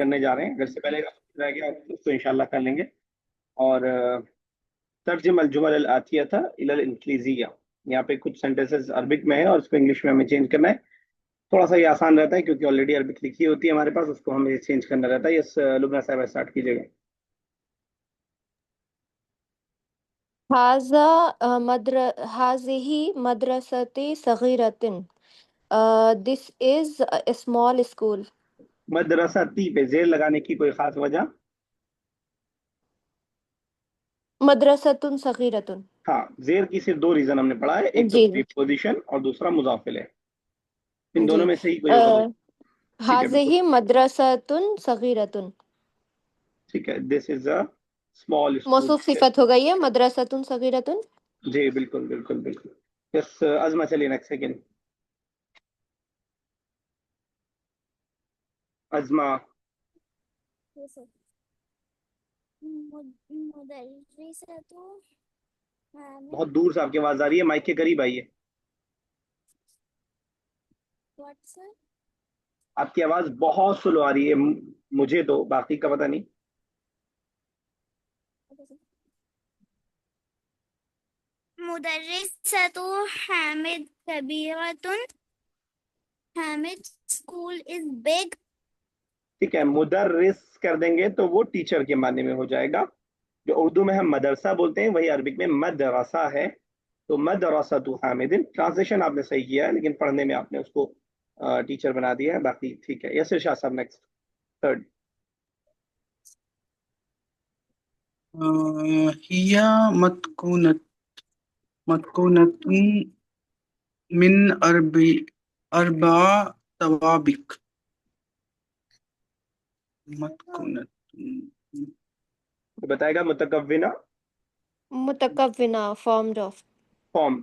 करने जा रहे हैं। अगर से पहले रह गया तो उसको इंशाल्लाह कर लेंगे। और तर्जुम अल जुमल अल आतिया था इलल इंक्लीजिया, यहाँ पे कुछ सेंटेंसेस अरबिक में है और उसको इंग्लिश में हमें चेंज करना है। थोड़ा सा ये आसान रहता है क्योंकि ऑलरेडी अरबिक लिखी होती है हमारे पास, उसको हमें चेंज करना रहता है। यस लुबना साहब स्टार्ट कीजिएगा। हाजा हाजिही मदरसती सगीरतिन। This is a small school. मदरसा ती पे जेर लगाने की कोई खास वजह? मदरसतुन सगीरतुन। हाँ, जेर की सिर्फ दो रीजन हमने पढ़ा है, एक तो जी प्रीपोजिशन और दूसरा मुजाफिल है। इन दोनों जी। में से ही कोई होगा तो ठीक है, बिल्कुल। हाजिही मदरसतुन सगीरतुन। ठीक है, this is a small school. मौसूफ सिफत हो गई है मदरसतुन सगीरतुन। जी बिल्कुल बिल्कुल बिल्कुल। यस अजमा, चलिए नेक्स्ट सेकंड। अजमा। मुदर्रिसतु हामिद। बहुत दूर से आपकी आवाज आ रही है, माइक के करीब आइए। What sir? आपकी आवाज बहुत स्लो आ रही है, मुझे तो, बाकी का पता नहीं। मुदर्रिसतु हामिद कबीरतुन। हामिद स्कूल इज बिग। ठीक है, मुदर्रिस कर देंगे तो वो टीचर के मायने में हो जाएगा। जो उर्दू में हम मदरसा बोलते हैं वही अरबिक में मदरसा है। तो मदरसा तू हामिदिन, ट्रांसलेशन आपने सही किया है लेकिन पढ़ने में आपने उसको टीचर बना दिया है, बाकी ठीक है। यस शाह साहब नेक्स्ट, थर्ड। हिया मतकुनतुन मिन अरबा तवाबिक। मतकुनतुन तो बताएगा मुतकव्विना मुतकव्विना formed of. Form.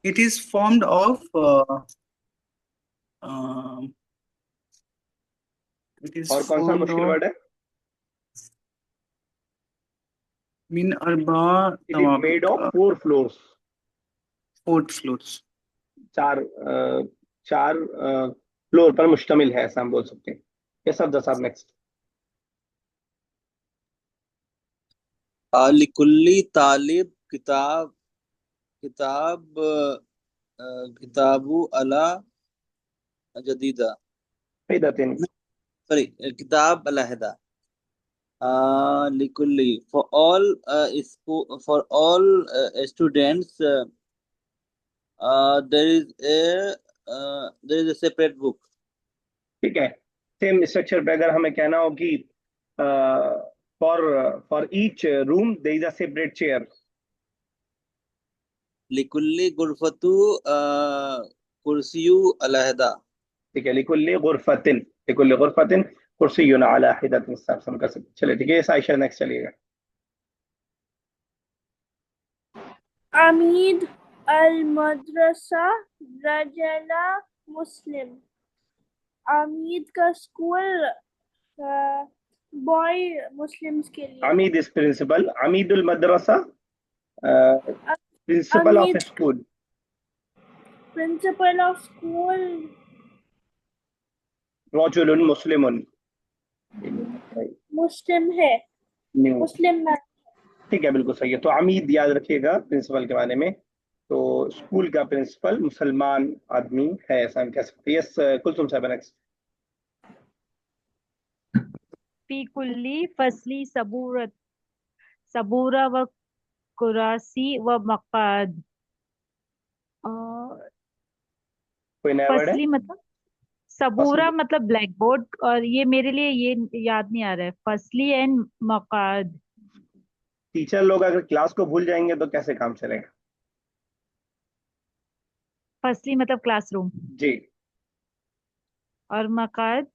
it is formed of uh, it is और कौन सा formed मुश्किल of वर्ड है? min arba it is made tawabik, of 4 floors. 4 floors. चार चार फ्लोर पर मुश्तमिल है, ऐसा हम बोल सकते हैं। यस अफजल साहब नेक्स्ट। लिकुल्ली तालिब किताब किताब किताबु अला जदीदा। हिदायतिन। सॉरी, किताब अलहदा। लिकुल्ली for all students there is a separate book. ठीक है, सेम स्ट्रक्चर पे अगर हमें कहना हो कि for for each room there is a separate chair. लिकुल्ली गुरफतु कुर्सियु अलहदा। ठीक है, लिकुल्ली गुरफतिन कुर्सियुन अला हिदातिन, साफ हम कर सकते। चलिए ठीक है, साइशा नेक्स्ट चलिएगा। अमीद अल मदरसा रजला मुस्लिम। अमीद का स्कूल बॉय मुस्लिम्स के लिए। अमीद इज प्रिंसिपल, अमीदुल मदरसा प्रिंसिपल ऑफ अमीद स्कूल। प्रिंसिपल ऑफ स्कूल रजुलुन मुस्लिमुन। मुस्लिम है। न्यू। Muslim man. ठीक है, बिल्कुल सही है। तो अमीद याद रखिएगा प्रिंसिपल के बारे में। तो स्कूल का प्रिंसिपल मुसलमान आदमी है, ऐसा हम कह सकते हैं। यस कुलसुम साहब नेक्स्ट। फी कुल्ली फसली सबूरा व कुरासी व मकाद। कोई नया वर्ड है? फसली मतलब फसली। सबूरा मतलब ब्लैक बोर्ड, और ये मेरे लिए ये याद नहीं आ रहा है, फसली एंड मकाद। टीचर लोग अगर क्लास को भूल जाएंगे तो कैसे काम चलेगा? फसली मतलब क्लासरूम, जी। और मकाद।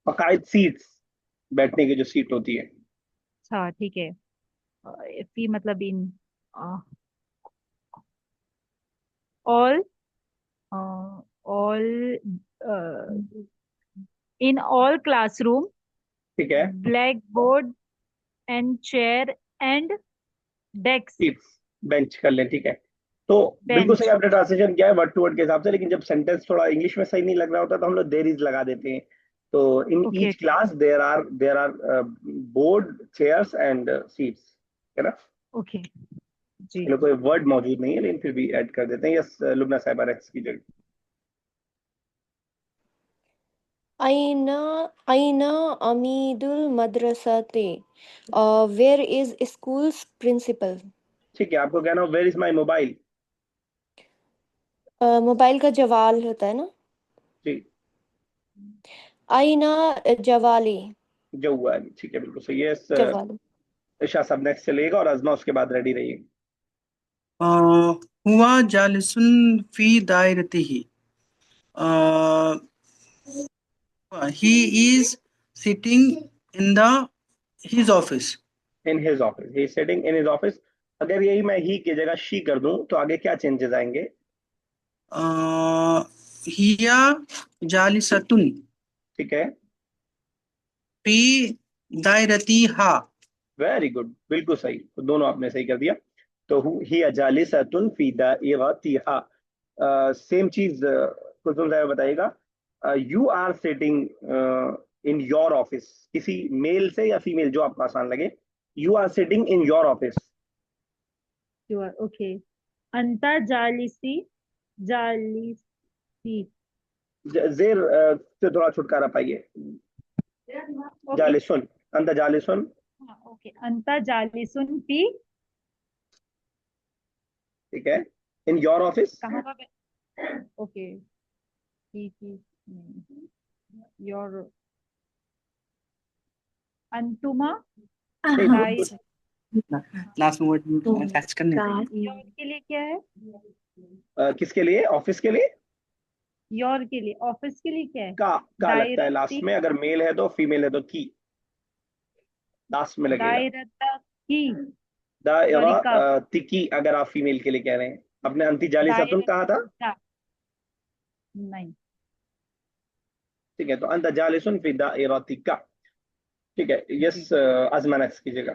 बकायद सीट्स, बैठने की जो सीट होती है। अच्छा ठीक है। फी मतलब in all all in all classroom ठीक है, black board and chair and desk seats, bench कर लें। ठीक है, तो बिल्कुल सही बेंच। आपने ट्रांसलेशन किया है वर्ड टू वर्ड के हिसाब से, लेकिन जब सेंटेंस थोड़ा इंग्लिश में सही नहीं लग रहा होता तो हम लोग देयर इज लगा देते हैं। तो इन Okay. Each class there are board, chairs and seats, है ना। Okay. जी। ये लोग कोई वर्ड मौजूद नहीं है, लेकिन फिर भी ऐड कर देते हैं। यस लुबना साहिबा, नेक्स्ट कीजिएगा। अइना अइना अमीदुल मदरसाते, वेयर इज स्कूल्स प्रिंसिपल। ठीक है, आपको कहना हो where is my mobile. Mobile का जवाल होता है ना। जी, अइना जवाली। जवाल, ठीक है, बिल्कुल सही है। जवाली। ईशा साहब नेक्स्ट चलेगा, और अजमा उसके बाद रेडी रहिए। हुआ जालिसुन फी दायरतिही, he is sitting in the his office. In his office, he is sitting in his office. अगर यही मैं ही की जगह शी कर दूं तो आगे क्या चेंजेस आएंगे? हिया जालिसतुन ठीक है, फी दायरतिहा। वेरी गुड, बिल्कुल सही, तो दोनों आपने सही कर दिया। तो ही जालिसतुन फी दाइरतिहा। सेम चीज कुलसुम साहब बताइएगा। You are sitting in your office, किसी मेल से या फीमेल, जो आपको आसान लगे। You are sitting in your office. You are okay. अंता जालिसी, जालिसी। जेर से थोड़ा छुटकारा पाइए। Okay. जालिसुन, अंत जालिसुन। हाँ, okay. अंता जालिसुन फी, ठीक है, इन योर ऑफिस। कहाँ का? ओके, ठीक, योर, अंतुमा, नहीं, लास्ट में वर्ड कैच करने थे। योर के लिए क्या है? किसके लिए? ऑफिस के लिए। योर के लिए, ऑफिस के लिए क्या है? का लगता है लास्ट दायरती, में, अगर मेल है तो, फीमेल है तो की लास्ट में लगेगा। दायरता की, दायरा सॉरी का, तिकी, अगर आप फीमेल के लिए कह रहे हैं। आपने अंति जाली सतुन कहा था। दायरता, नहीं। ठीक है, तो अंत जालिसुन फी दायरतिका। ठीक है, यस अजमा नेक्स्ट कीजिएगा।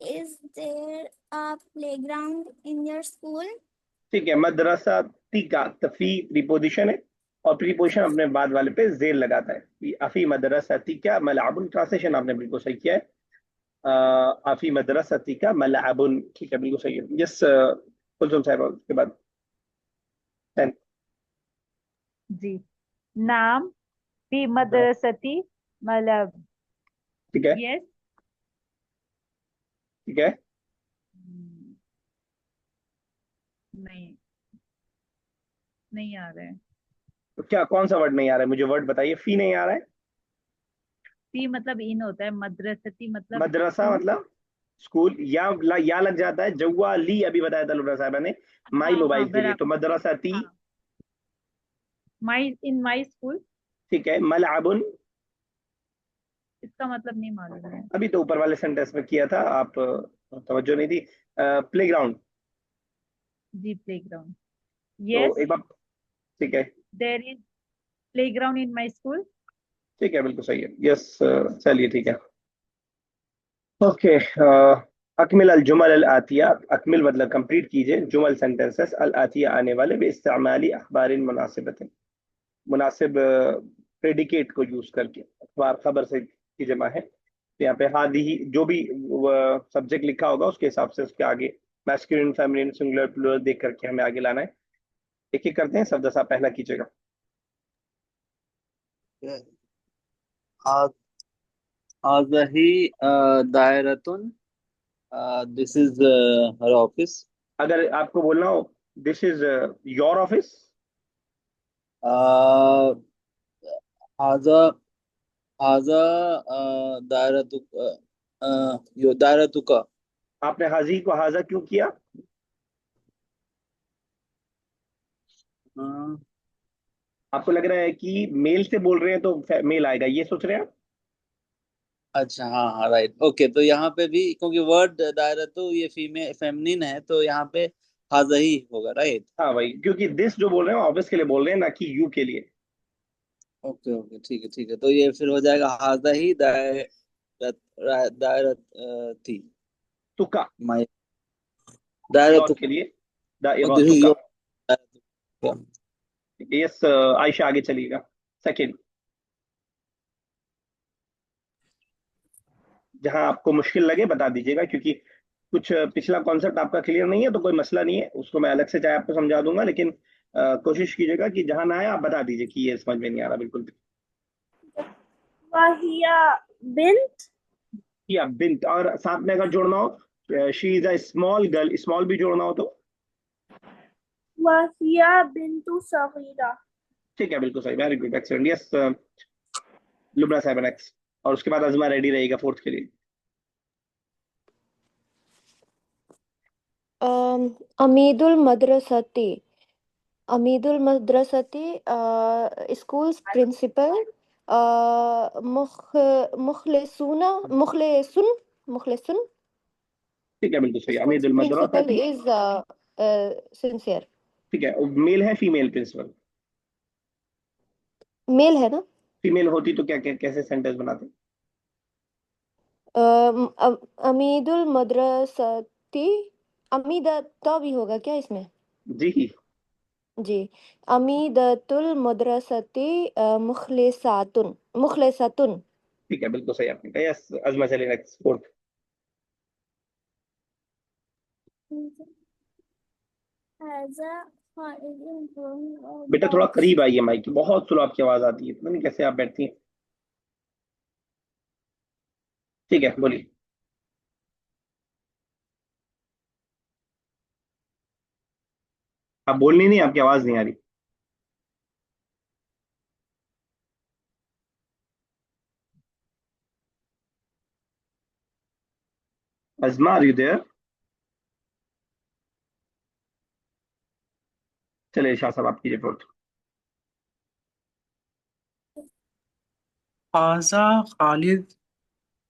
Is there a playground in your school? ठीक है, मदरसा तिका, तफी प्रीपोजिशन है, और प्रीपोजिशन अपने बाद वाले पे जेर लगाता है। अफी मदरसा तिका मलअबुन, ट्रांसलेशन आपने बिल्कुल सही किया है। अफी मदरसा तिका मलअबुन, ठीक है, बिल्कुल सही है। यस कुलसुम साहब, उसके बाद 10। जी। नाम फी मदरसती, मतलब, ठीक है, यस। ठीक है, नहीं, नहीं आ रहा है। तो क्या, कौन सा वर्ड नहीं आ रहा है? मुझे वर्ड बताइए। फी नहीं आ रहा है। फी मतलब इन होता है, मदरसती मतलब मदरसा स्कूल। मतलब स्कूल, या लग जाता है। जवा ली अभी बताया था लुबना साहबा ने, माई हाँ हाँ, मोबाइल के लिए, तो बराबर। मदरसा ती। हाँ, माई, इन माई स्कूल, ठीक है, मलअबुन, इसका मतलब नहीं मालूम है। अभी तो ऊपर वाले सेंटेंस में किया था, आप तवज्जो नहीं दी। प्लेग्राउंड, जी, प्लेग्राउंड, तो यस, एक बार, ठीक है, there is playground in my school. ठीक है, बिल्कुल सही है। यस चलिए, ठीक है, ओके। अकमिल अल जुमल अल आतिया, अकमिल मतलब कंप्लीट कीजिए, जुमल सेंटेंसेस अल आतिया आने वाले, बे इस्तेमाली अखबार मुनासिबत, मुनासिब प्रेडिकेट को यूज करके। अखबार खबर से की जमा है, तो यहाँ पे हादी ही, जो भी सब्जेक्ट लिखा होगा उसके हिसाब से उसके आगे मैस्कुलिन, फेमिनिन, सिंगुलर, प्लूरल देख करके हमें आगे लाना है। एक एक करते हैं, सब जैसा पहला कीजिएगा। हाज़ही दायरतुन, दिस इज हर ऑफिस। अगर आपको बोलना हो दिस इज योर ऑफिस। हाजा हाजा दायरतुक, यो दायरतुका। आपने हाजी को हाजा क्यों किया? अ, आपको लग रहा है कि मेल से बोल रहे हैं तो मेल आएगा, ये सोच रहे हैं आप? अच्छा, हाँ हाँ, राइट, ओके। तो यहाँ पे भी क्योंकि वर्ड दायरतु ये फीमेल फेमिनिन है, तो यहाँ पे हाजा ही होगा, राइट। हाँ भाई, क्योंकि दिस जो बोल रहे हैं ऑफिस के लिए बोल रहे हैं, ना कि यू के लिए। ओके ओके, ठीक है ठीक है, तो ये फिर हो जाएगा हाजा ही दायरत, दायरत थी। तुका माय दायरा डॉट के लिए दायरा तुका तुका। यो यस आयशा आगे चलिएगा। सेकंड, जहां आपको मुश्किल लगे बता दीजिएगा, क्योंकि कुछ पिछला कॉन्सेप्ट आपका क्लियर नहीं है तो कोई मसला नहीं है, उसको मैं अलग से चाहे आपको समझा दूंगा, लेकिन कोशिश कीजिएगा कि जहां ना आए आप बता दीजिए कि ये समझ में नहीं आ रहा बिल्कुल भी। वहिया बिंत, या बिंत, और साथ में अगर जोड़ना हो she is a small girl, small भी जोड़ना हो तो वहिया बिंतु सगीरा। ठीक है, बिल्कुल सही, वेरी गुड, एक्सीलेंट। यस लुब्ना साहब नेक्स्ट, और उसके बाद अजमा रेडी रहेगा फोर्थ के लिए। अमीदुल मदरसती, अमीदुल मदरसती स्कूल्स प्रिंसिपल मुखलिसूना मुखलिसुन मुखलिसुन ठीक है, बिल्कुल सही, स्कूल्स अमीदुल मदरसा प्रिंसिपल थी। Is sincere. ठीक है, मेल है फीमेल प्रिंसिपल? मेल है ना? फीमेल होती तो क्या, कैसे सेंटेंस बनाते? अमीदुल मदरसती, अमीदा तो भी होगा क्या इसमें? जी, जी, अमीदतुल मदरसती मुखलिसातुन मुखलिसातुन। ठीक है, बिल्कुल सही आपने कहा। यस अजमा चलिए नेक्स्ट फोर्थ। Haza Khalid बेटा थोड़ा dogs. करीब आइए माइक की, बहुत स्लो आपकी आवाज आती है, पता नहीं कैसे आप बैठती हैं। ठीक है बोलिए। आप बोलनी नहीं, आपकी आवाज नहीं आ रही। अजमा आर यू देयर? चलिए शाह साहब आप कीजिए फोर्थ। हाजा खालिद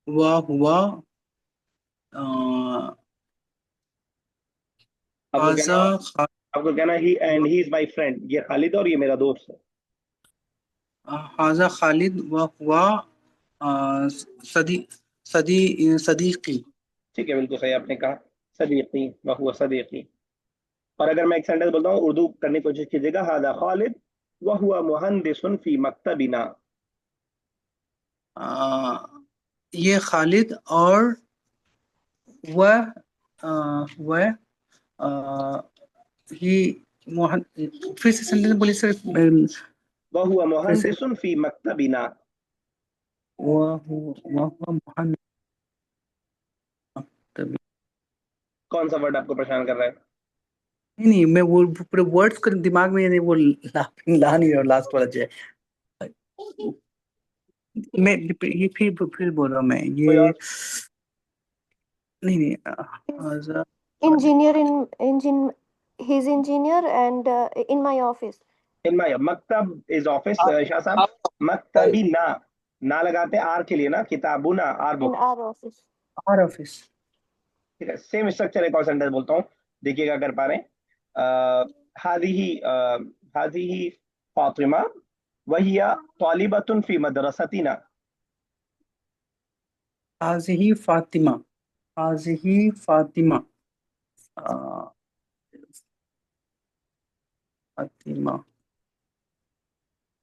व हुआ आपको कहना हाजा खा- आपको कहना ही and he is my friend, ये खालिद और ये मेरा दोस्त है। हाजा खालिद व हुआ सदी सदी सदीकी। ठीक है, बिल्कुल सही आपने कहा, सदीकी व हुवा सदीकी। और अगर मैं एक सेंटेंस बोलता हूँ उर्दू करने की कोशिश कीजिएगा, हादा खालिद व हुवा मुहंदिसुन फी मकतबिना। आ, ये खालिद और वह वह ही मोहन, फिर से सेंटेंस बोलिए सर। व हुवा फिर से मुहंदिसुन फी मकतबिना। वह मोहन, तभी कौन सा वर्ड आपको परेशान कर रहा है? नहीं नहीं, मैं वो पूरे वर्ड्स को दिमाग में नहीं, वो ला नहीं रहा लास्ट वाला जो है। मैं ये फिर बोल रहा हूँ मैं कोई ये, और? नहीं नहीं हाजा Engineer in his engineer and in my office. In my मकतब इज ऑफिस शाह साहब। मकतबी ना, ना लगाते आर के लिए ना, किताबुना are In book. our office. और ऑफिस। ठीक है, सेम स्ट्रक्चर एक और सेंटेंस बोलता हूँ, देखिएगा कर पा रहे हैं। हादिही हादिही फातिमा वहिया तालिबतुन फी मदरसतिना। हाजिही फातिमा, हाजिही फातिमा, आ, फातिमा,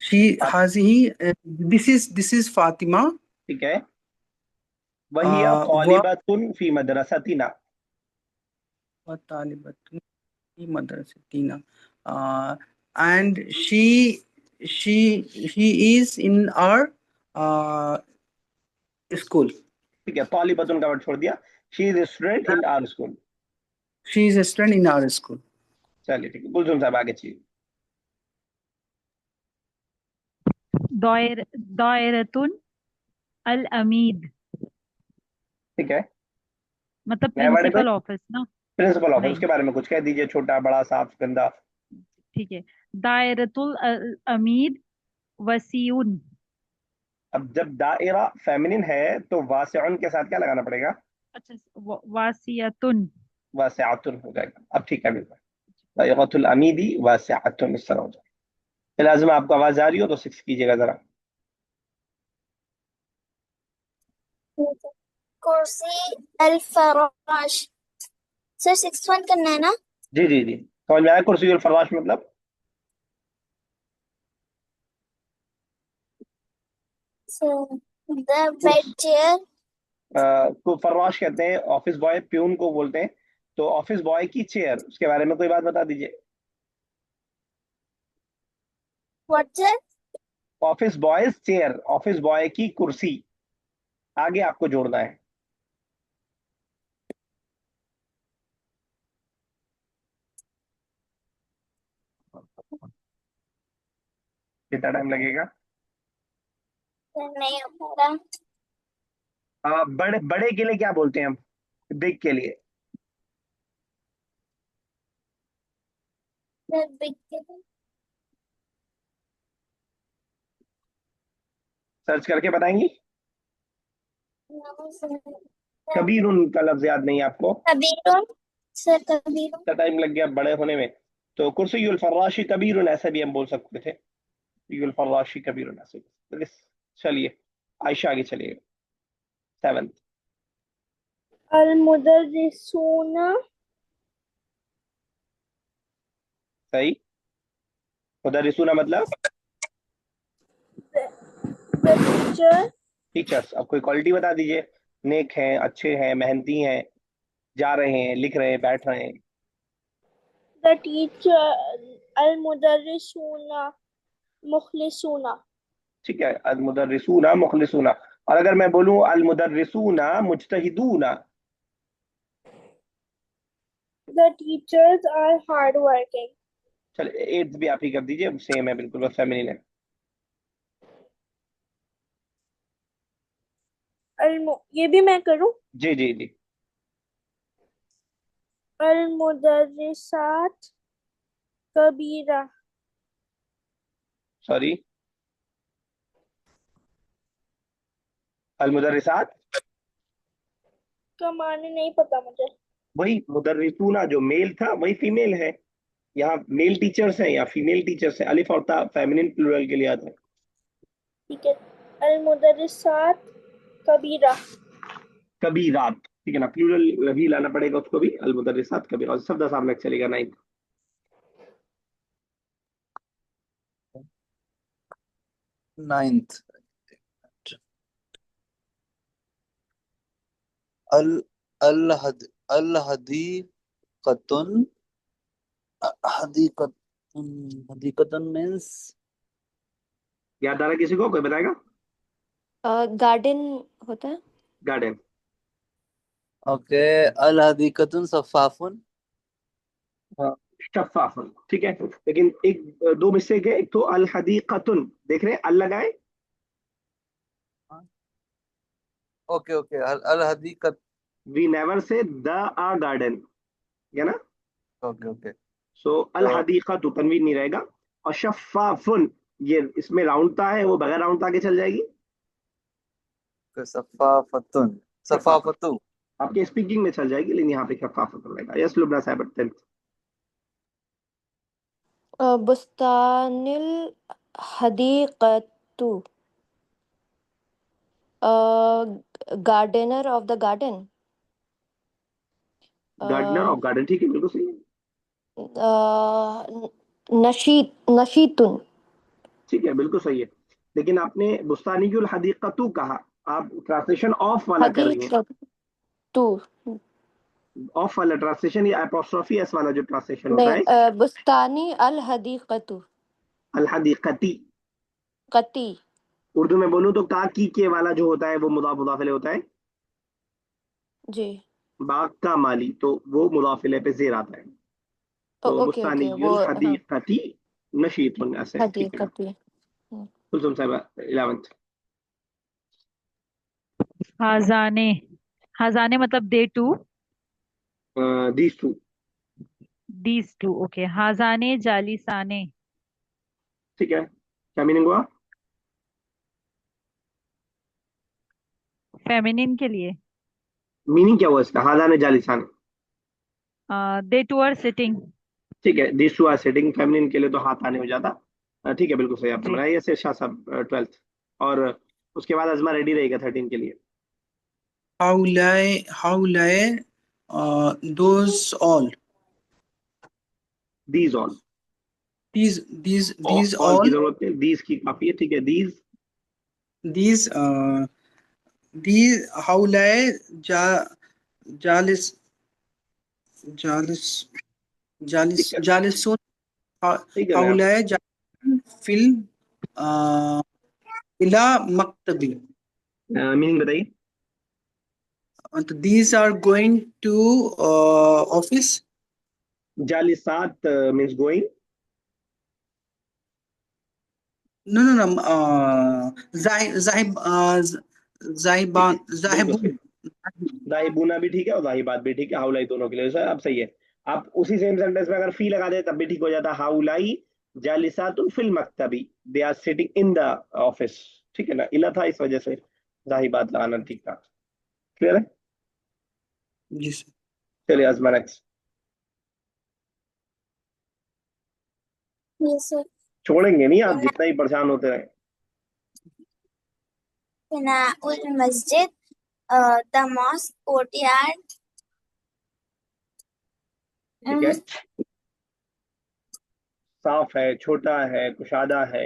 शी हाजिही, दिस इज फातिमा, ठीक है, वहिया व तालिबतुन फी मदरसतिना। तालिबतुन की मदरसतीना, and she he is in our school. ठीक है, तालिबतुन का वर्ड छोड़ दिया, she is student in our school. She is a student in our school. चलिए ठीक है, कुलसुम साहब आगे चाहिए। दायरतुन अल अमीद, ठीक है, मतलब नया वर्ड है कोई? प्रिंसिपल ऑफिस ना? प्रिंसिपल ऑफिस, नहीं, उसके बारे में कुछ कह दीजिए, छोटा बड़ा साफ गंदा। ठीक है। दायरतुल अमीद वसीउन। अब जब दायरा फेमिनिन है तो वासिउन के साथ क्या लगाना पड़ेगा? अच्छा, वासियतुन। वासिअतुन हो जाएगा। अब ठीक है, बिल्कुल दायरतुल अमीदी वासिअतुन, इस तरह हो जाएगा। लाजिम आपको आवाज आ रही हो तो सिक्स कीजिएगा जरा। कुर्सी अल फराश। सर 6th 1 करना है ना? जी जी जी, समझ में आया कुर्सी और फरवाश मतलब? Sir the bed chair. को फरवाश कहते हैं, ऑफिस बॉय प्यून को बोलते हैं। तो ऑफिस बॉय की चेयर, उसके बारे में कोई बात बता दीजिए। What sir? Office boys chair, office boy की कुर्सी, आगे आपको जोड़ना है। कितना टाइम लगेगा? सर नहीं हो पा रहा। बड़े बड़े के लिए क्या बोलते हैं हम? बिग के लिए? Sir big. सर्च करके बताएंगी? No sir. कबीर उनका लफ्ज याद नहीं है आपको? कबीरुन। सर कबीरुन। कितना टाइम लग गया बड़े होने में? तो कुर्सीयुल फर्राशी कबीरुन ऐसे भी हम बोल सकते थे। युल फर्राशी कबीरुन ऐसे। तो चलिए आयशा आगे चलिए। 7th। अल मुदर्रिसूना सही। मुदर्रिसूना मतलब द टीचर टीचर्स। अब कोई क्वालिटी बता दीजिए। नेक हैं, अच्छे हैं, मेहनती हैं, जा रहे हैं, लिख रहे हैं, बैठ रहे हैं। द टीचर अल मुदर्रिसूना मुखलिसूना। ठीक है, अल मुदर्रिसूना मुखलिसूना। और अगर मैं बोलूं अल मुदर्रिसूना मुज्तहिदूना? The teachers are hard working. चलिए 8th भी आप ही कर दीजिए, सेम है बिल्कुल, बस फेमिनिन है। ये भी मैं करूं? जी जी जी। अल मुदर्रिसात कबीरा। सॉरी, अल मुदर्रिसात। का माने नहीं पता मुझे। वही मुदर्रिसूना जो मेल था वही फीमेल है। यहाँ मेल टीचर्स हैं या फीमेल टीचर्स हैं, अलिफ और ता फेमिनिन प्लूरल के लिए आता है। ठीक है। अल मुदर्रिसात कबीरा। कभी रात, ठीक है ना, प्लूरल भी लाना पड़ेगा उसको भी, अल मुदर्रिसात कभी, और शब्द सामने चलेगा 9th। 9th। अल अल हद अल हदीकतुन। हदीकतुन हदीकतुन मीन्स। याद आ रहा है किसी को? कोई बताएगा? गार्डन होता है। गार्डन। ओके। अल हदीकतुन सफाफुन। हाँ, शफ़ाफ़ुन, ठीक है। लेकिन एक दो मिस्टेक है। एक तो अल हदीक़तुन, देख रहे हैं अल लगाए। Okay okay. अल अल हदीकत। We never say the uh garden, है ना? Okay okay. सो अल तो हदीक़तु तनवीन नहीं रहेगा। और शफ़ाफ़ुन, ये इसमें राउंडता है, वो बगैर राउंडता के चल जाएगी। सफाफतुन शफ़ाफ़त सफाफतु। आपके स्पीकिंग में चल जाएगी, लेकिन यहाँ पे शफ़ाफ़त रहेगा। यस लुबना साहब 10th। बुस्तानिल हदीक़तु, gardener of the garden. Gardener of garden, ठीक है, बिल्कुल सही है। नशीतुन। ठीक है, बिल्कुल सही है। लेकिन आपने बुस्तानियुल हदीक़तु कहा, आप ट्रांसलेशन ऑफ वाला कर रही हैं। हदीक़तु ऑफ वाला ट्रांसलेशन या एपोस्ट्रोफी एस वाला जो ट्रांसलेशन होता नहीं, है? बुस्तानी अल हदीक़तु अल हदीक़ती। कती। उर्दू में बोलूं तो का की के वाला जो होता है वो मुदाफ मुदाफिले होता है। जी। बाग का माली, तो वो मुदाफिले पे जेर आता है। तो ओके ओके, बुस्तानियुल वो हाँ, हदीक़ती नशीतुन ऐसे है, ठीक है ना? हदीक़तु। कुलसुम साहब 11th। हाजाने। हाजाने मतलब the two. These two. These two. Okay. हाजाने जालिसाने। ठीक है, क्या मीनिंग हुआ? फेमिनिन के लिए। मीनिंग क्या हुआ इसका? हादाने जालिसान। They two are sitting. ठीक है, these two are sitting, feminine के लिए तो हाथ आने हो जाता। ठीक है, बिल्कुल सही आपने जी। बनाया। ये शाह साहब 12th। और उसके बाद अजमा रेडी रहेगा 13 के लिए। हाउलाए those all these all, these all की all जरूरत नहीं, दीज की काफी है, ठीक है, दीज। these these हाउलाए जा जालिस जालिस जालिस ठीक है, जालिसून ठीक है ना। हाउलाए जालिसून फिल अ, इला मक्तबी। मीनिंग बताइए। तो these are going to office। जालिसात मीन्स गोइंग। no जाहिब ठीक जाहिबान है, बिल्कुल सही। जाहिबून। दाहिबूना भी ठीक है और दाहिबात भी ठीक है, हाउलाई दोनों के लिए सर अब सही है। आप उसी सेम सेंटेंस में अगर फी लगा दे तब भी ठीक हो जाता, हाउलाई जालिसातुन फिल मक्तबी, they are sitting in the office. ठीक है ना, इला था इस वजह से दाहिबात लगाना ठीक था। क्लियर है। जी सर। चलिए आजमा नेक्स्ट। Yes, sir. छोड़ेंगे नहीं आप Fina, जितना ही परेशान होते रहे। Fina'ul Masjid, the mosque courtyard, ठीक है, साफ है, छोटा है, कुशादा है,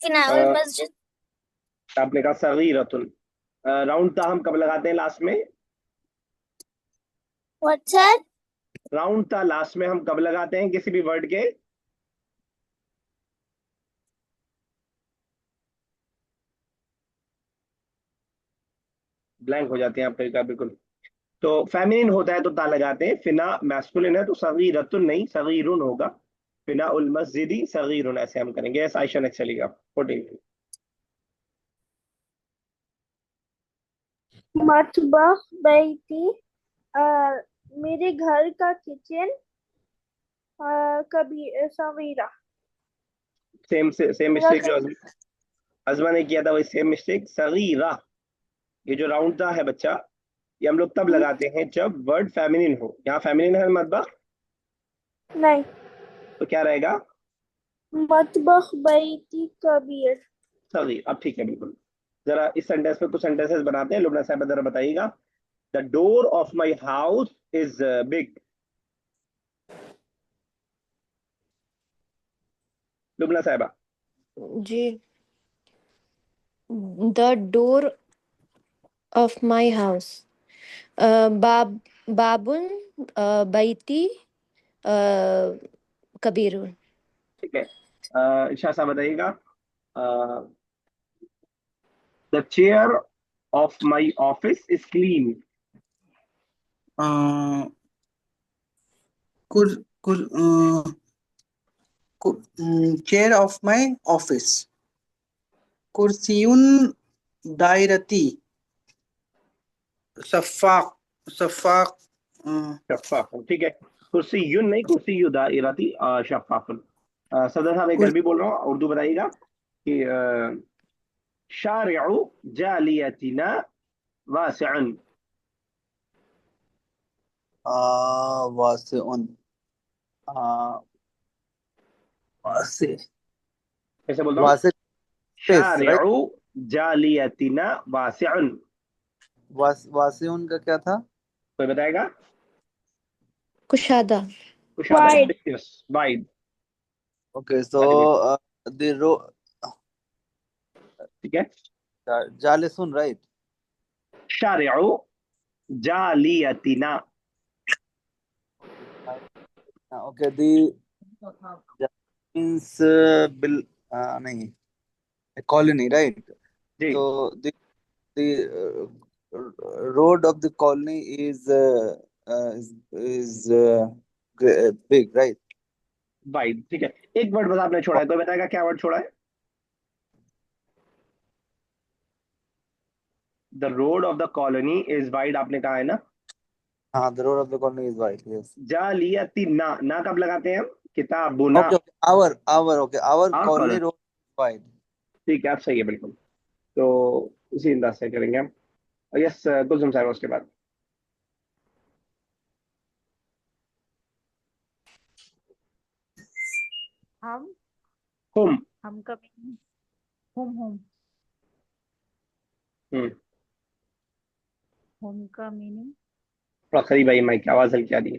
Fina'ul अ, Masjid. आपने कहा सगीरतुन। राउंड था हम कब लगाते हैं लास्ट में? What, sir? राउंड था लास्ट में हम कब लगाते हैं किसी भी वर्ड के? ब्लैंक हो जाते हैं आप कभी कभी, बिल्कुल। तो फेमिनिन होता है तो ता लगाते हैं, फिना मैस्कुलिन है तो सगीरतुन नहीं सगीरुन होगा। फिना उल मस्जिदी सगीरुन, ऐसे हम करेंगे। यस आयशा नेक्स्ट चलेगा 14। मतबख बैती, मेरे घर का किचन, कभी सगीरा। सेम मेरा मिस्टेक जो अजमा ने किया था, वही सेम मिस्टेक, सगीरा। ये जो राउंड था है बच्चा, ये हम लोग तब लगाते हैं जब वर्ड फेमिनिन हो। यहाँ फेमिनिन है मतबख, नहीं, तो क्या रहेगा? मतबख बैती कबीर। सगीर। अब ठीक है, बिल्कुल। जरा इस सेंटेंस में कुछ सेंटेंसेस बनाते हैं, लुबना साहब जरा बताइएगा। The door of my house is big. Lubna साहबा। जी। The door of my house, बाब बाबुन बैती कबीरुन। ठीक है, इशा साहब बताइएगा। The chair of my office is clean. कुर कुर चेयर ऑफ माय ऑफिस कुर्सियुन दायरती सफ़ाक सफ़ाक शफाफ, ठीक है। कुर्सी यून नहीं, कुर्सी यू दायराती शफाफ। सदर साहब एक कुर अरबी बोल रहा हूँ, उर्दू बताइएगा कि शारिउ जालियतिना वासिअन। वासिउन वासे कैसे बोलता हूँ? वासे स्पेस राइट। शारिउ जालियतिना वासिअन। वासिउन का क्या था? कोई बताएगा? कुशादा। कुशादा, wide. Spacious, wide. Okay so चलिए, द रो ठीक है। जालिसुन राइट। शारिउ जालियतिना। ओके दी मींस बिल नहीं कॉलोनी राइट। जी, तो the road of the colony is big, right? Wide, ठीक है। एक वर्ड बस आपने छोड़ा है, कोई बताएगा क्या वर्ड छोड़ा है? The road of the colony is wide, आपने कहा है ना। हाँ, the road of the colony is wide. Yes. जालियती ना कब लगाते हैं हम? किताबुना। Okay, okay. Our हाँ colony colony, road is wide. ठीक है, आप सही है बिल्कुल। तो इसी अंदाज से करेंगे हम। यस कुलसुम साहब उसके बाद। हम होम। हम कमिंग होम होम होम का मीनिंग, थोड़ा करीब आई माइक की आवाज हल्की आ रही है।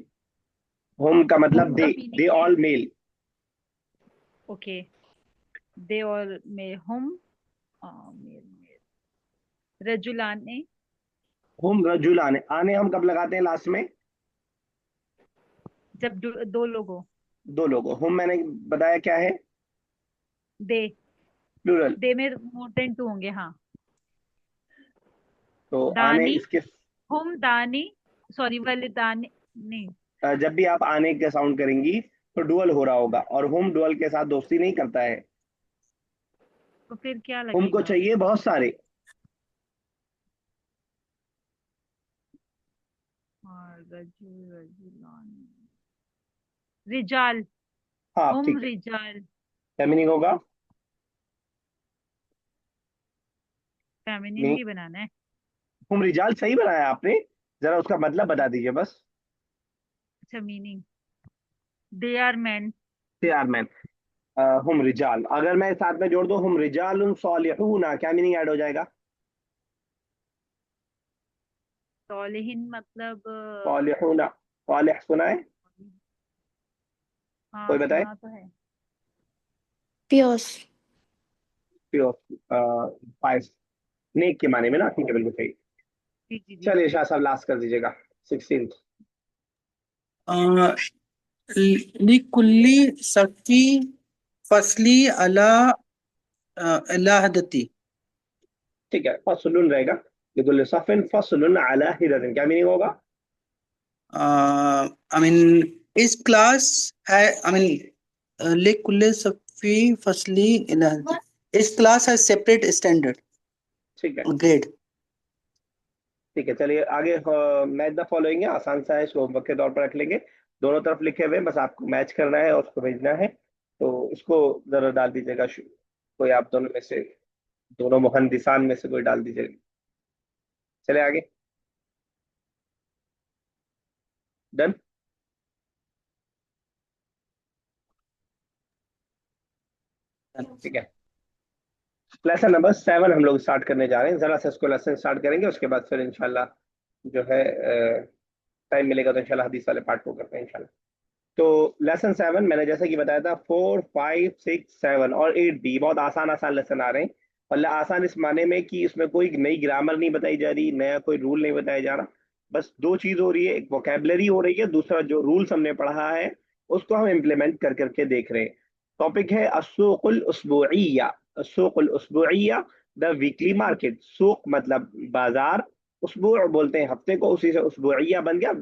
होम का मतलब होम दे, का दे मीनिंग है, ऑल मेल। ओके, दे और मे होम, मेल, रजुलाने, होम रजुल आने, आने हम कब लगाते हैं लास्ट में? जब दो लोग हो। दो लोगों। होम मैंने बताया क्या है? दे, प्लूरल। दे में मोर देन टू होंगे, हाँ। तो आने दानी, इसके होम दानी, सॉरी वाले दानी नहीं, जब भी आप आने के साउंड करेंगी तो डुअल हो रहा होगा, और होम डुअल के साथ दोस्ती नहीं करता है। तो फिर क्या होम को लगेगा? चाहिए बहुत सारे। और रजुलानी, रिजाल, हाँ होम ठीक है। रिजाल, क्या मीनिंग होगा? फेमिनिन मीनिंग भी बनाना है। होम रिजाल सही बनाया आपने, जरा उसका मतलब बता दीजिए बस। अच्छा, meaning, they are man, they are man. हम रिजाल, अगर मैं साथ में जोड़ दूं हम रिजाल सालिहूना, क्या मीनिंग ऐड हो जाएगा? सॉलिहिन मतलब सालिहूना, सालिह सुना है? हाँ कोई बताए? सुना तो है। पियोस। प्योर, पाइस, नेक के माने में ना, ठीक है बिल्कुल सही। जी जी जी। चलिए शाह साहब लास्ट कर दीजिएगा, 16th। लिकुल्ली सफ़ी फसली अला अलाहदती। ठीक है, फसलुन रहेगा। लिकुल्लि सफ़िन फसलुन अला हिरतिन, क्या मीनिंग होगा? आई मीन इस क्लास है, आई मीन लिकुल्ली सफ़ी फसली अलाहदती, इस क्लास है सेपरेट स्टैंडर्ड ठीक है। ग्रेड। ठीक है चलिए आगे। मैच द फॉलोइंग है, आसान सा है, इसको होमवर्क के तौर पर रख लेंगे। दोनों तरफ लिखे हुए हैं, बस आपको मैच करना है और उसको भेजना है। तो इसको जरा डाल दीजिएगा, कोई आप दोनों में से, दोनों मुहंदिसान में से कोई डाल दीजिएगा। चले आगे। डन। ठीक है, लेसन नंबर 7 हम लोग स्टार्ट करने जा रहे हैं। जरा से इसको लेसन स्टार्ट करेंगे, उसके बाद फिर इंशाल्लाह जो है टाइम मिलेगा तो इंशाल्लाह हदीस वाले पार्ट को करते हैं इंशाल्लाह। तो लेसन 7 मैंने जैसे कि बताया था, 4, 5, 6, 7 और 8 भी बहुत आसान आसान लेसन आ रहे हैं। और आसान इस माने में कि इसमें कोई नई ग्रामर नहीं बताई जा रही, नया कोई रूल नहीं बताया जा रहा। बस दो चीज हो रही है, एक वोकेबलरी हो रही है, दूसरा जो रूल्स हमने पढ़ा है उसको हम इम्प्लीमेंट कर करके देख रहे हैं। टॉपिक है अस्सूकुल उसबुइया। अस्सूकुल उसबुइया, द वीकली मार्केट। सूक मतलब बाजार, उसबू बोलते हैं हफ्ते को, उसी से उसबुइया बन गया।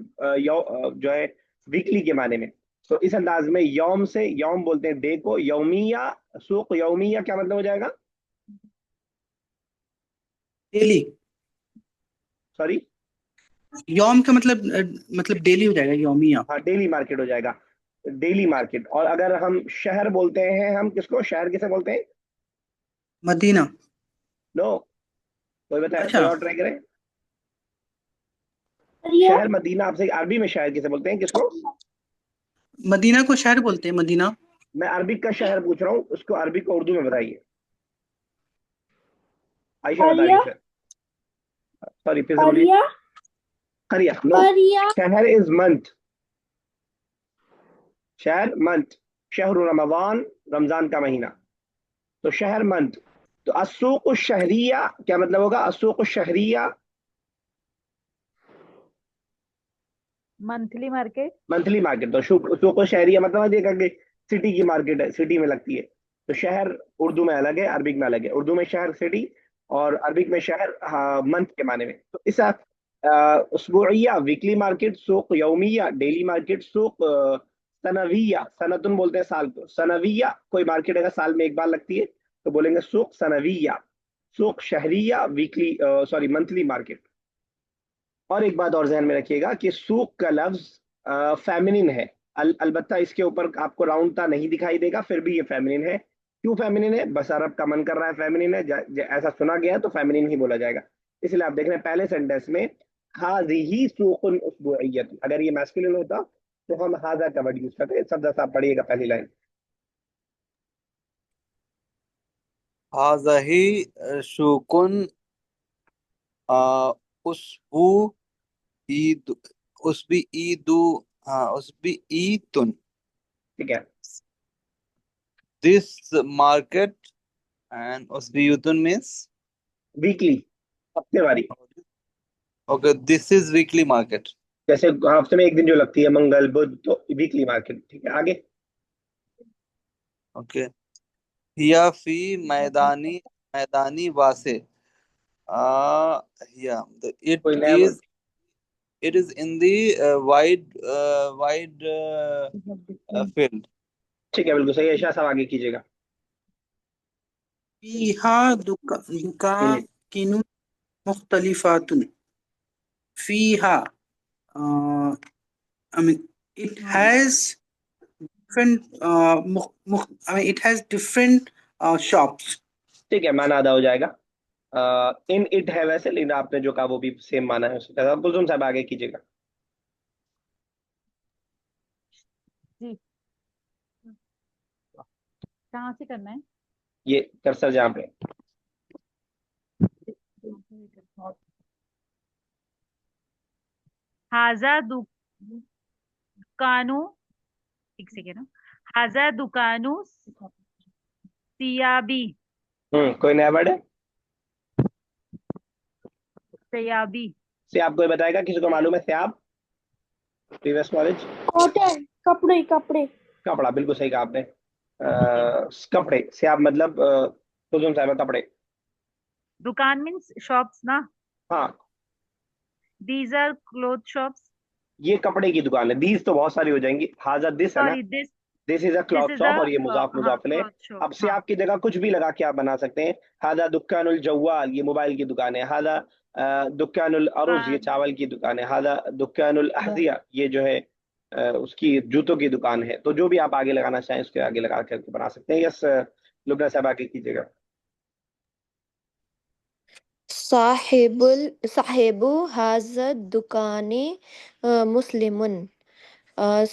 जो है वीकली के माने में। तो इस अंदाज में यौम से, यौम बोलते हैं डे को, यौमिया, सूक यौमिया क्या मतलब हो जाएगा? डेली। सॉरी। यौम का मतलब डेली हो जाएगा, यौमिया। हाँ डेली मार्केट हो जाएगा, डेली मार्केट। और अगर हम शहर बोलते हैं, हम किसको शहर किसे बोलते हैं? मदीना। नो, कोई बताए, अच्छा, कोई और ट्राई करें। Area, शहर मदीना, आपसे अरबी में शहर किसे बोलते हैं, किसको? मदीना को शहर बोलते हैं, मदीना। मैं अरबिक का शहर पूछ रहा हूँ, उसको अरबिक को उर्दू में बताइए। आयशा बता रही area, है सर। सॉरी, फिर से बोलिए। area, करिया, नो। area, शहर इज मंथ, शहर मंथ। शहर रमजान, रमजान का महीना। तो शहर मंथ। तो अस्सूक शहरिया क्या मतलब होगा? अस्सूक शहरिया मंथली मार्केट। Monthly market. तो सूक शहरिया मतलब है देखा कि सिटी की मार्केट है, सिटी में लगती है। तो शहर उर्दू में अलग है, अरबिक में अलग है। उर्दू में शहर सिटी, और अरबिक में शहर मंथ के माने में। तो इस उसबुइया वीकली मार्केट, सूक यौमिया डेली मार्केट, सूक सनविया, सनतुन बोलते हैं साल को, सनविया कोई मार्केट अगर साल में एक बार लगती है तो बोलेंगे सूक सनविया। सूक शहरिया वीकली, सॉरी मंथली मार्केट। और एक बात और ध्यान में रखिएगा कि सूक का लफ्ज फेमिनिन है। अलबत्ता इसके ऊपर आपको राउंडता नहीं दिखाई देगा, फिर भी ये फेमिनिन है। क्यों फेमिनिन है? बस अरब का मन कर रहा है फेमिनिन है, ऐसा सुना गया है तो फेमिनिन ही बोला जाएगा। इसलिए आप देख रहे हैं पहले सेंटेंस में हाजिही सूकुन उसबुइयत, अगर ये मैस्कुलिन होता तो हम हाजा का वर्ड यूज करते। सब दस आप पढ़िएगा पहली लाइन। हाज़ही शूकुन आ, उसबू ईद उसबी ईदु हाँ उसबी ईतुन ठीक है। दिस मार्केट एंड उसबी यूतुन मीन्स वीकली, हफ्तेवारी। Okay this is weekly market. जैसे हफ्ते में एक दिन जो लगती है, मंगल बुध, तो वीकली मार्केट। ठीक है, आगे। ओके हिया फी मैदानी मैदानी वासे हिया कोई इट नया word? Is it is in the wide field। ठीक है, बिल्कुल सही है। शाह साहब आगे कीजिएगा। फीहा हम्म। दुकाकिनु मुख्तलिफातुन। फीहा, I mean, it has different, I mean, it has different shops. ठीक है, माना अदा हो जाएगा। इन इट है वैसे, लेकिन आपने जो कहा वो भी सेम माना है उसका। साहब कुलसुम साहब आगे कीजिएगा। जी कहाँ से करना है? ये कर्सर जहाँ पे। हाजा दुकानु, एक सेकेंड, हाजा दुकानु सियाबी। कोई नया वर्ड है? सियाबी से आपको बताएगा, किसी को मालूम है स्याब? Previous knowledge. Cotton, कपड़े कपड़े। कपड़ा, बिल्कुल सही कहा आपने। कपड़े, स्याब मतलब कुलसुम साहब कपड़े। दुकान मीन्स शॉप्स ना। हाँ, दीज आर क्लोथ शॉप्स। ये कपड़े की दुकान है। दीज तो बहुत सारी हो जाएंगी। हाजा दिस है ना। Sorry this this is a this cloth is a, shop, और ये मुजाफ हाँ मुजाफ है। क्लॉथ शॉप, अब से हाँ। आपकी जगह कुछ भी लगा के आप बना सकते हैं। हाजा दुकानुल जव्वाल, ये मोबाइल की दुकान है। हाजा दुकानुल अरुज, ये दुकान चावल की दुकान है। हाजा दुकानुल अहजिया, ये जो है उसकी जूतों की दुकान है। तो जो भी आप आगे लगाना चाहें उसके आगे लगा करके बना सकते हैं। यस लुबना साहब आगे कीजिएगा। साहिबु हाजा दुकाने मुस्लिमुन।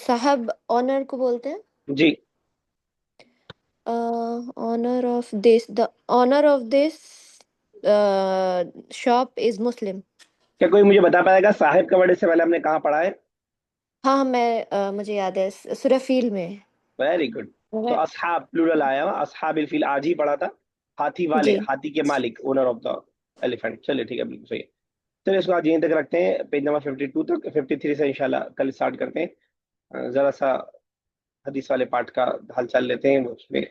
साहब ऑनर को बोलते हैं। जी। Owner of this, the owner of this shop is Muslim. क्या कोई मुझे बता पाएगा साहिब का वर्ड इससे पहले हमने कहाँ पढ़ा है? हाँ मुझे याद है, सूरह फील में। Very good. तो है। असहाब प्लूरल आया हुआ, असहाबिल फील आज ही पढ़ा था। हाथी वाले, जी। हाथी के मालिक, ओनर ऑफ द एलिफेंट। चलिए ठीक है, बिल्कुल सही है। चलिए इसको आज यहीं तक रखते हैं, पेज नंबर 52 तक। 53 से इंशाल्लाह कल स्टार्ट करते हैं। जरा सा हदीस वाले पार्ट का हालचाल लेते हैं उसमें।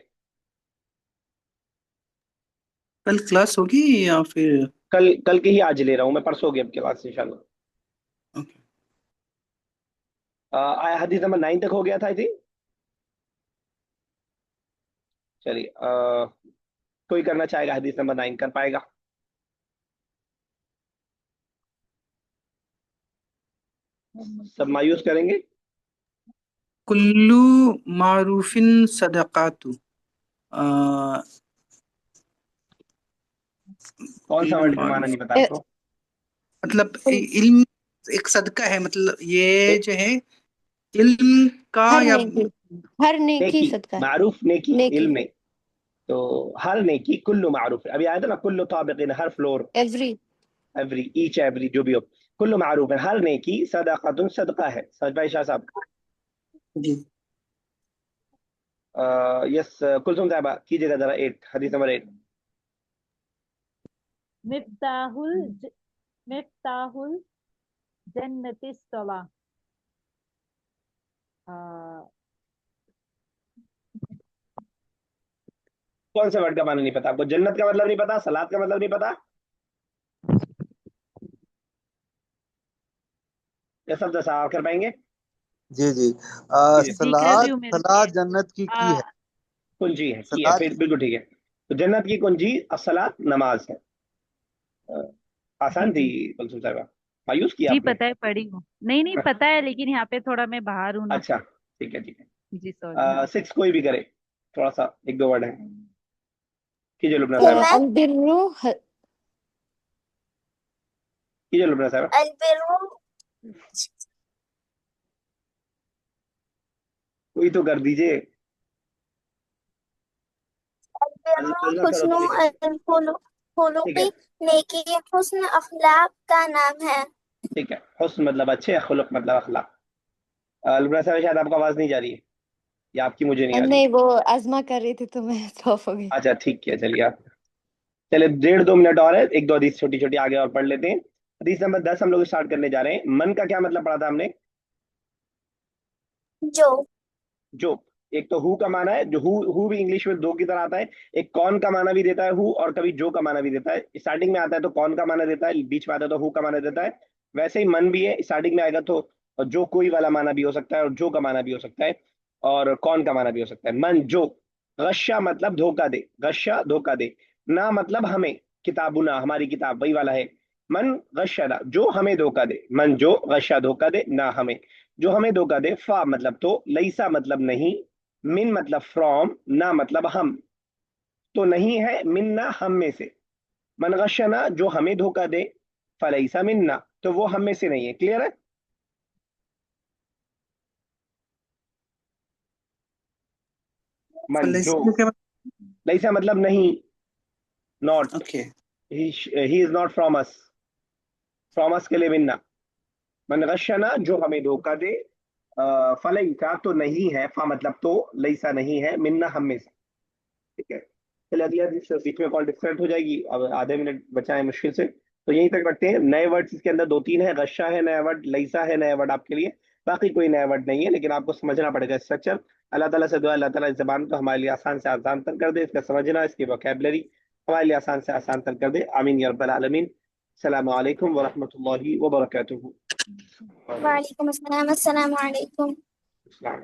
कल क्लास होगी या फिर? कल कल के ही आज ले रहा हूँ मैं, परसों होगी अब के बाद इंशाल्लाह। Okay. आया हदीस नंबर 9 तक हो गया था आई थिंक। चलिए कोई करना चाहेगा हदीस नंबर 9, कर पाएगा? सब मायूस करेंगे। कुल्लू मारूफिन सदकातु। अ, कौन सा कुल्लू वर्ड का माना नहीं मारूफ पता ए, आपको? मतलब उन- इल्म एक सदका है, मतलब ये ने- जो है इल्म का हर या? नेकी, हर नेकी नेकी, सदका है। मारूफ नेकी, नेकी, इल्म नहीं। तो हर नेकी, कुल्लु मारूफ, अभी आया था ना, कुल्लु ताबिकीन, हर floor, every. Every, each every, जो भी हो। कुल्लु मारूफ है, हर नेकी, सदकातुन, सदका है। सच भाई शाह साहब। जी। यस कुलसुम साहब कीजिएगा जरा 8, हदीस नंबर 8। मिफ्ताहुल मिफ्ताहुल जन्नतिस सला। कौन सा वर्ड का माना नहीं पता आपको? जन्नत का मतलब नहीं पता, सलात का मतलब नहीं पता, ये सब दस आप कर पाएंगे? जी जी कीजिए। जी कर रही सलाद हूँ मेरे सलाद लिए। जन्नत की है। कुंजी है, की है, सलाद फिर बिल्कुल ठीक है। तो जन्नत की कुंजी असलात, नमाज है। अ, जी आसान थी जी कुलसुम साहब, मायूस किया जी आपने। पता है, पढ़ी हूँ। नहीं नहीं पता है, लेकिन यहाँ पे थोड़ा मैं बाहर हूँ ना। अच्छा ठीक है, ठीक जी सॉरी, हाँ। है। 6 कोई भी करे, थोड़ा सा एक दो वर्ड है। कीजिए लुबना जी साहब, मैं अलबिर्रु कीजिए लुबना साहब। अलबिरु कोई तो कर दीजिए। अलबिरु अजमा करो हुस्नु अपनी करके। अलखुलु ठीक है, खुलुकी नेकी हुस्न अखलाक का नाम है। ठीक है। हुस्न मतलब अच्छे, खुलुक मतलब अखलाक। लुब्ना साहब, शायद आपको आवाज नहीं जा रही है, या आपकी मुझे नहीं आ रही है? नहीं, वो आजमा कर रही थी तो मैं स्टॉप हो गई। अच्छा, ठीक है, चलिए आप। चलिए, 1.5-2 मिनट और है, एक दो हदीस छोटी छोटी आगे और पढ़ लेते हैं। हदीस नंबर 10 हम लोग स्टार्ट करने जा रहे हैं। मन का क्या मतलब पढ़ा था हमने? जो जो। एक तो हु का माना है, जो हु भी इंग्लिश में दो की तरह आता है। एक कौन का माना भी देता है हु, और कभी जो का माना भी देता है। स्टार्टिंग में आता है तो कौन का माना देता है, बीच में आता है तो हु का माना देता है। वैसे ही मन भी है, स्टार्टिंग में आएगा तो जो कोई वाला माना भी हो सकता है, और जो का माना भी हो सकता है, और कौन का माना भी हो सकता है। मन जो। गश्शा मतलब धोखा दे, गश्शा धोखा दे। ना मतलब हमें, किताबुना हमारी किताब वही वाला है। मन गश्शना जो हमें धोखा दे, मन जो गश्शा धोखा दे, ना हमें जो हमें धोखा दे। फा मतलब तो, लईसा मतलब नहीं, मिन मतलब फ्रॉम, ना मतलब हम। तो नहीं है मिन्ना हम में से। मन गशना जो हमें धोखा दे, फलईसा मिन्ना तो वो हम में से नहीं है। क्लियर है? मन जो। लईसा मतलब नहीं, not. Okay. He is not from us. From us के लिए मिन्ना। मन गशना जो हमें धोखा दे, फलईसा तो नहीं है, फा मतलब तो, लईसा नहीं है, मिन्ना हम में से। ठीक है। चलिए, अगले हदीस से बीच में कॉल डिस्कनेक्ट हो जाएगी, अब आधे मिनट बचा है मुश्किल से, तो यहीं तक रखते हैं। नए वर्ड्स इसके अंदर दो तीन है, गश्शा है नया वर्ड, लईसा है नया वर्ड आपके लिए। बाकी कोई नया वर्ड नहीं है, लेकिन आपको समझना पड़ेगा स्ट्रक्चर। अल्लाह ताला से दुआ, अल्लाह ताला इस जबान को हमारे लिए आसान से आसान तर कर दे, इसका समझना, इसकी वोकैबलरी हमारे लिए आसान से आसान तर कर दे। आमीन या रब्बल आलमीन। अस्सलामु अलैकुम व रहमतुल्लाहि व बरकातुहू। वालेकुम अस्सलाम। अस्सलाम वालेकुम। अस्सलाम।